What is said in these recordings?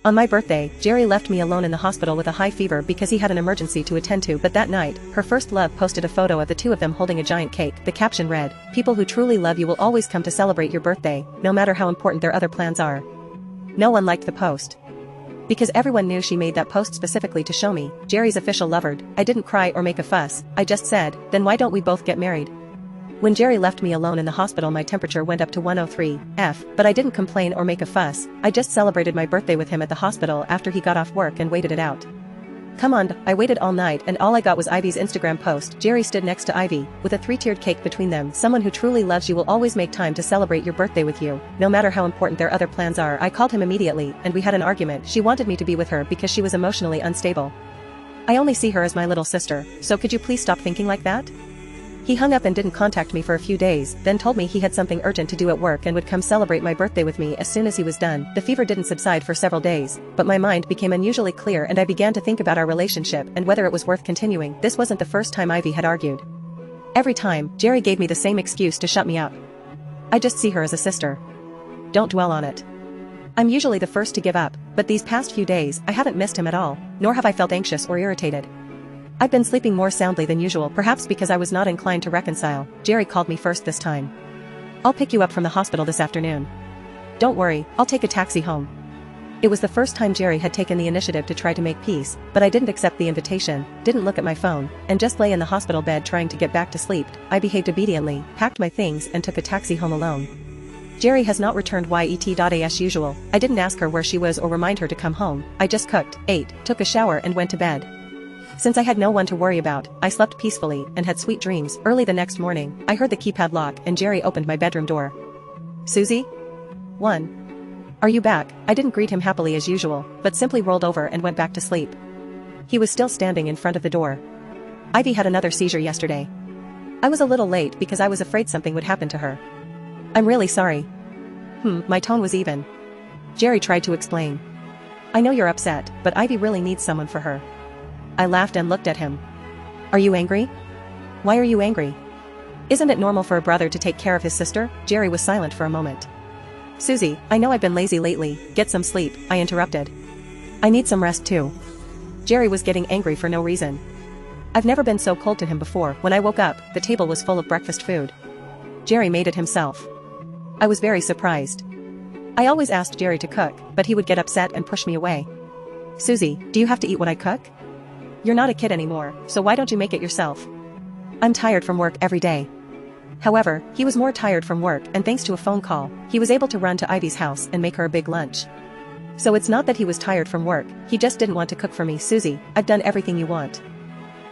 On my birthday, Jerry left me alone in the hospital with a high fever because he had an emergency to attend to, but that night, her first love posted a photo of the two of them holding a giant cake. The caption read, "People who truly love you will always come to celebrate your birthday, no matter how important their other plans are." No one liked the post. Because everyone knew she made that post specifically to show me, Jerry's official lover. I didn't cry or make a fuss, I just said, "Then why don't we both get married?" When Jerry left me alone in the hospital, my temperature went up to 103 F, but I didn't complain or make a fuss. I just celebrated my birthday with him at the hospital after he got off work and waited it out. Come on, I waited all night and all I got was Ivy's Instagram post. Jerry stood next to Ivy, with a 3-tiered cake between them. Someone who truly loves you will always make time to celebrate your birthday with you, no matter how important their other plans are. I called him immediately, and we had an argument. She wanted me to be with her because she was emotionally unstable. I only see her as my little sister, so could you please stop thinking like that? He hung up and didn't contact me for a few days, then told me he had something urgent to do at work and would come celebrate my birthday with me as soon as he was done. The fever didn't subside for several days, but my mind became unusually clear and I began to think about our relationship and whether it was worth continuing. This wasn't the first time Ivy had argued. Every time, Jerry gave me the same excuse to shut me up. I just see her as a sister. Don't dwell on it. I'm usually the first to give up, but these past few days, I haven't missed him at all, nor have I felt anxious or irritated. I've been sleeping more soundly than usual, perhaps because I was not inclined to reconcile. Jerry called me first this time. "I'll pick you up from the hospital this afternoon. Don't worry, I'll take a taxi home." It was the first time Jerry had taken the initiative to try to make peace, but I didn't accept the invitation, didn't look at my phone, and just lay in the hospital bed trying to get back to sleep. I behaved obediently, packed my things and took a taxi home alone. Jerry has not returned yet as usual. I didn't ask her where she was or remind her to come home. I just cooked, ate, took a shower and went to bed. Since I had no one to worry about, I slept peacefully and had sweet dreams. Early the next morning, I heard the keypad lock and Jerry opened my bedroom door. "Susie? 1. Are you back?" I didn't greet him happily as usual, but simply rolled over and went back to sleep. He was still standing in front of the door. "Ivy had another seizure yesterday. I was a little late because I was afraid something would happen to her. I'm really sorry." My tone was even. Jerry tried to explain. "I know you're upset, but Ivy really needs someone for her." I laughed and looked at him. "Are you angry? Why are you angry? Isn't it normal for a brother to take care of his sister?" Jerry was silent for a moment. "Susie, I know I've been lazy lately, get some sleep," I interrupted. "I need some rest too." Jerry was getting angry for no reason. I've never been so cold to him before. When I woke up, the table was full of breakfast food. Jerry made it himself. I was very surprised. I always asked Jerry to cook, but he would get upset and push me away. "Susie, do you have to eat what I cook? You're not a kid anymore, so why don't you make it yourself? I'm tired from work every day." However, he was more tired from work, and thanks to a phone call, he was able to run to Ivy's house and make her a big lunch. So it's not that he was tired from work, he just didn't want to cook for me. "Susie, I've done everything you want.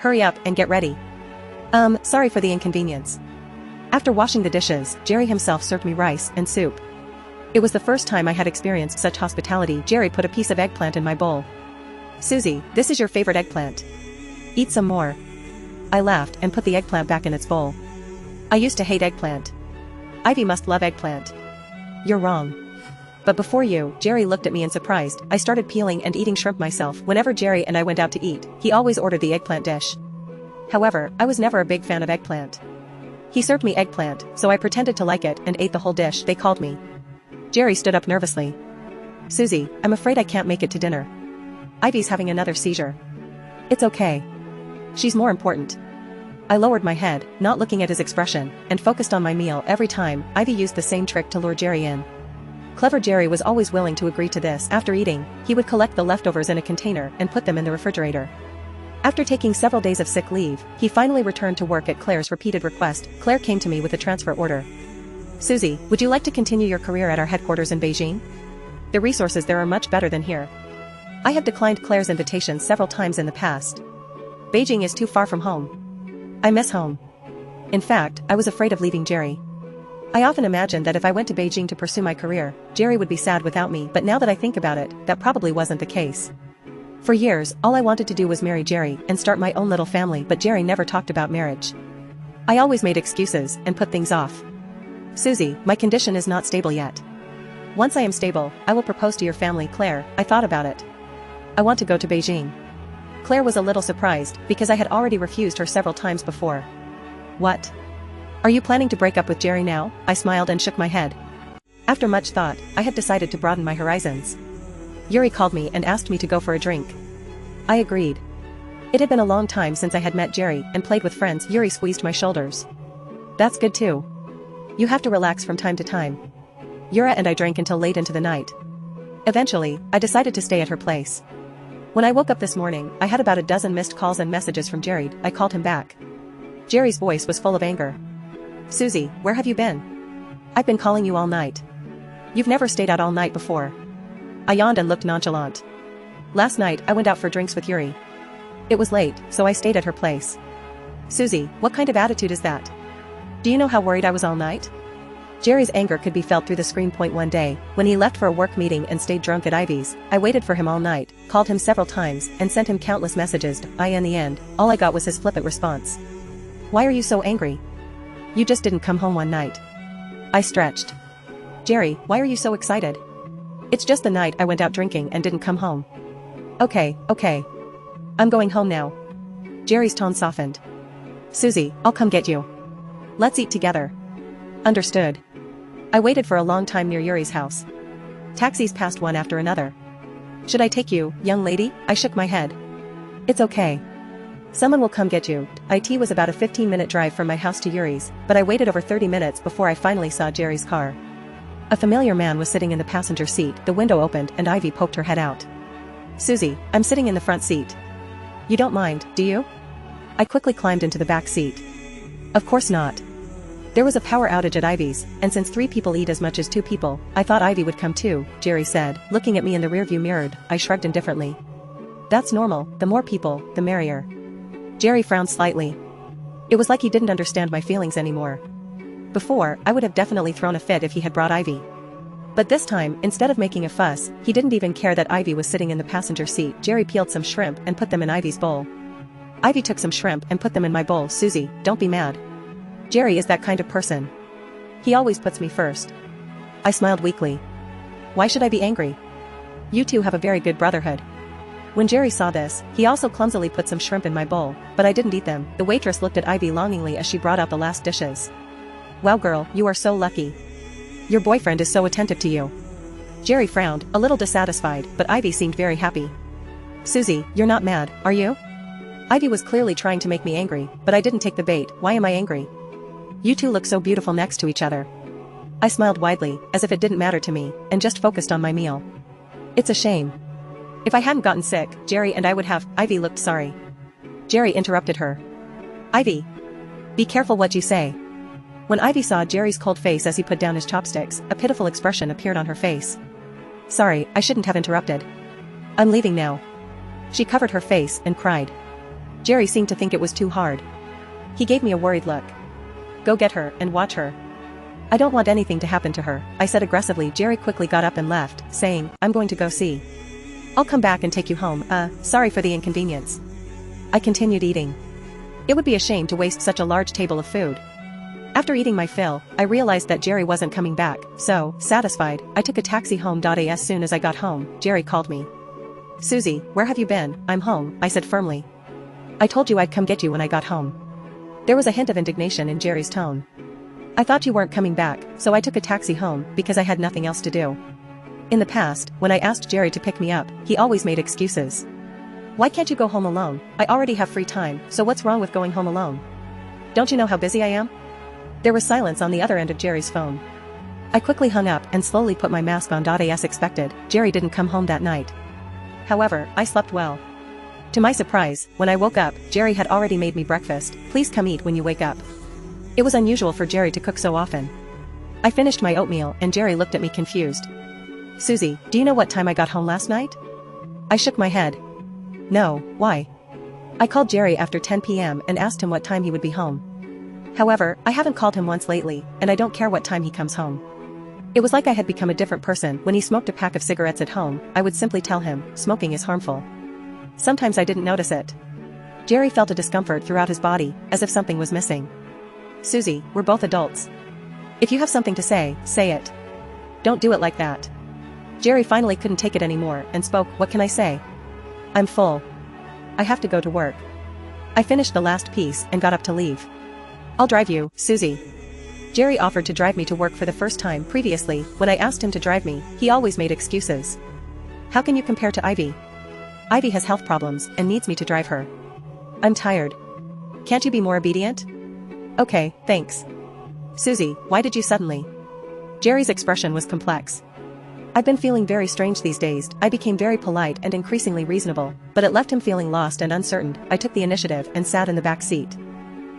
Hurry up and get ready." Sorry for the inconvenience." After washing the dishes, Jerry himself served me rice and soup. It was the first time I had experienced such hospitality. Jerry put a piece of eggplant in my bowl. "Susie, this is your favorite eggplant. Eat some more." I laughed and put the eggplant back in its bowl. "I used to hate eggplant. Ivy must love eggplant." "You're wrong. But before you," Jerry looked at me in surprise. I started peeling and eating shrimp myself. Whenever Jerry and I went out to eat, he always ordered the eggplant dish. However, I was never a big fan of eggplant. He served me eggplant, so I pretended to like it and ate the whole dish. They called me. Jerry stood up nervously. "Susie, I'm afraid I can't make it to dinner. Ivy's having another seizure." "It's okay. She's more important." I lowered my head, not looking at his expression, and focused on my meal. Every time, Ivy used the same trick to lure Jerry in. Clever Jerry was always willing to agree to this. After eating, he would collect the leftovers in a container and put them in the refrigerator. After taking several days of sick leave, he finally returned to work at Claire's repeated request. Claire came to me with a transfer order. "Susie, would you like to continue your career at our headquarters in Beijing? The resources there are much better than here." I have declined Claire's invitations several times in the past. Beijing is too far from home. I miss home. In fact, I was afraid of leaving Jerry. I often imagined that if I went to Beijing to pursue my career, Jerry would be sad without me, but now that I think about it, that probably wasn't the case. For years, all I wanted to do was marry Jerry and start my own little family, but Jerry never talked about marriage. I always made excuses and put things off. "Susie, my condition is not stable yet. Once I am stable, I will propose to your family." "Claire, I thought about it. I want to go to Beijing." Claire was a little surprised, because I had already refused her several times before. "What? Are you planning to break up with Jerry now?" I smiled and shook my head. After much thought, I had decided to broaden my horizons. Yuri called me and asked me to go for a drink. I agreed. It had been a long time since I had met Jerry and played with friends. Yuri squeezed my shoulders. That's good too. You have to relax from time to time. Yura and I drank until late into the night. Eventually, I decided to stay at her place. When I woke up this morning, I had about a dozen missed calls and messages from Jerry. I called him back. Jerry's voice was full of anger. Susie, where have you been? I've been calling you all night. You've never stayed out all night before. I yawned and looked nonchalant. Last night, I went out for drinks with Yuri. It was late, so I stayed at her place. Susie, what kind of attitude is that? Do you know how worried I was all night? Jerry's anger could be felt through the screen. One day, when he left for a work meeting and stayed drunk at Ivy's, I waited for him all night, called him several times, and sent him countless messages. In the end, all I got was his flippant response. Why are you so angry? You just didn't come home one night. I stretched. Jerry, why are you so excited? It's just the night I went out drinking and didn't come home. Okay. I'm going home now. Jerry's tone softened. Susie, I'll come get you. Let's eat together. Understood. I waited for a long time near Yuri's house. Taxis passed one after another. Should I take you, young lady? I shook my head. It's okay. Someone will come get you. It was about a 15-minute drive from my house to Yuri's, but I waited over 30 minutes before I finally saw Jerry's car. A familiar man was sitting in the passenger seat. The window opened and Ivy poked her head out. Susie, I'm sitting in the front seat. You don't mind, do you? I quickly climbed into the back seat. Of course not. There was a power outage at Ivy's, and since 3 people eat as much as 2 people, I thought Ivy would come too, Jerry said, looking at me in the rearview mirror. I shrugged indifferently. That's normal, the more people, the merrier. Jerry frowned slightly. It was like he didn't understand my feelings anymore. Before, I would have definitely thrown a fit if he had brought Ivy. But this time, instead of making a fuss, he didn't even care that Ivy was sitting in the passenger seat. Jerry peeled some shrimp and put them in Ivy's bowl. Ivy took some shrimp and put them in my bowl. Susie, don't be mad. Jerry is that kind of person. He always puts me first. I smiled weakly. Why should I be angry? You two have a very good brotherhood. When Jerry saw this, he also clumsily put some shrimp in my bowl, but I didn't eat them. The waitress looked at Ivy longingly as she brought out the last dishes. Wow girl, you are so lucky. Your boyfriend is so attentive to you. Jerry frowned, a little dissatisfied, but Ivy seemed very happy. Susie, you're not mad, are you? Ivy was clearly trying to make me angry, but I didn't take the bait. Why am I angry? You two look so beautiful next to each other. I smiled widely, as if it didn't matter to me, and just focused on my meal. It's a shame. If I hadn't gotten sick, Jerry and I would have. Ivy looked sorry. Jerry interrupted her. Ivy. Be careful what you say. When Ivy saw Jerry's cold face as he put down his chopsticks, a pitiful expression appeared on her face. Sorry, I shouldn't have interrupted. I'm leaving now. She covered her face and cried. Jerry seemed to think it was too hard. He gave me a worried look. Go get her and watch her. I don't want anything to happen to her, I said aggressively. Jerry quickly got up and left, saying, I'm going to go see. I'll come back and take you home. Sorry for the inconvenience. I continued eating. It would be a shame to waste such a large table of food. After eating my fill, I realized that Jerry wasn't coming back, so, satisfied, I took a taxi home. As soon as I got home, Jerry called me. Susie, where have you been? I'm home, I said firmly. I told you I'd come get you when I got home. There was a hint of indignation in Jerry's tone. I thought you weren't coming back, so I took a taxi home, because I had nothing else to do. In the past, when I asked Jerry to pick me up, he always made excuses. Why can't you go home alone? I already have free time, so what's wrong with going home alone? Don't you know how busy I am? There was silence on the other end of Jerry's phone. I quickly hung up and slowly put my mask on. As expected, Jerry didn't come home that night. However, I slept well. To my surprise, when I woke up, Jerry had already made me breakfast. Please come eat when you wake up. It was unusual for Jerry to cook so often. I finished my oatmeal and Jerry looked at me confused. Susie, do you know what time I got home last night? I shook my head. No, why? I called Jerry after 10 p.m. and asked him what time he would be home. However, I haven't called him once lately, and I don't care what time he comes home. It was like I had become a different person. When he smoked a pack of cigarettes at home, I would simply tell him, smoking is harmful. Sometimes I didn't notice it. Jerry felt a discomfort throughout his body, as if something was missing. Susie, we're both adults. If you have something to say it. Don't do it like that. Jerry finally couldn't take it anymore and spoke. What can I say? I'm full. I have to go to work. I finished the last piece and got up to leave. I'll drive you, Susie. Jerry offered to drive me to work for the first time. Previously, when I asked him to drive me, he always made excuses. How can you compare to Ivy? Ivy has health problems and needs me to drive her. I'm tired. Can't you be more obedient? Okay, thanks. Susie, why did you suddenly? Jerry's expression was complex. I've been feeling very strange these days. I became very polite and increasingly reasonable, but it left him feeling lost and uncertain. I took the initiative and sat in the back seat.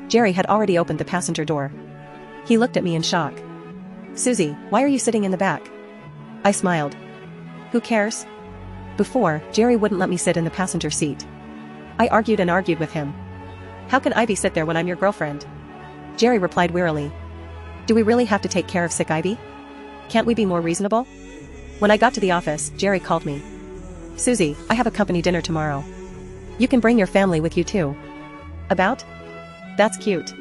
Jerry had already opened the passenger door. He looked at me in shock. Susie, why are you sitting in the back? I smiled. Who cares? Before, Jerry wouldn't let me sit in the passenger seat. I argued and argued with him. How can Ivy sit there when I'm your girlfriend? Jerry replied wearily. Do we really have to take care of sick Ivy? Can't we be more reasonable? When I got to the office, Jerry called me. Susie, I have a company dinner tomorrow. You can bring your family with you too. About? That's cute.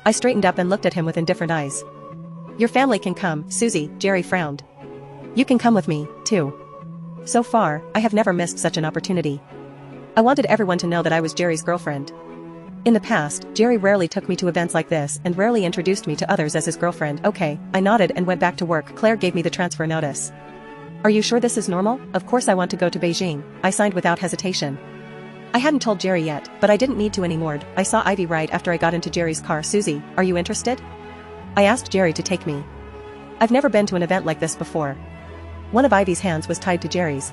I straightened up and looked at him with indifferent eyes. Your family can come, Susie, Jerry frowned. You can come with me, too. So far, I have never missed such an opportunity. I wanted everyone to know that I was Jerry's girlfriend. In the past, Jerry rarely took me to events like this and rarely introduced me to others as his girlfriend. Okay, I nodded and went back to work. Claire gave me the transfer notice. Are you sure this is normal? Of course I want to go to Beijing, I signed without hesitation. I hadn't told Jerry yet, but I didn't need to anymore. I saw Ivy right after I got into Jerry's car. Susie, are you interested? I asked Jerry to take me. I've never been to an event like this before. One of Ivy's hands was tied to Jerry's.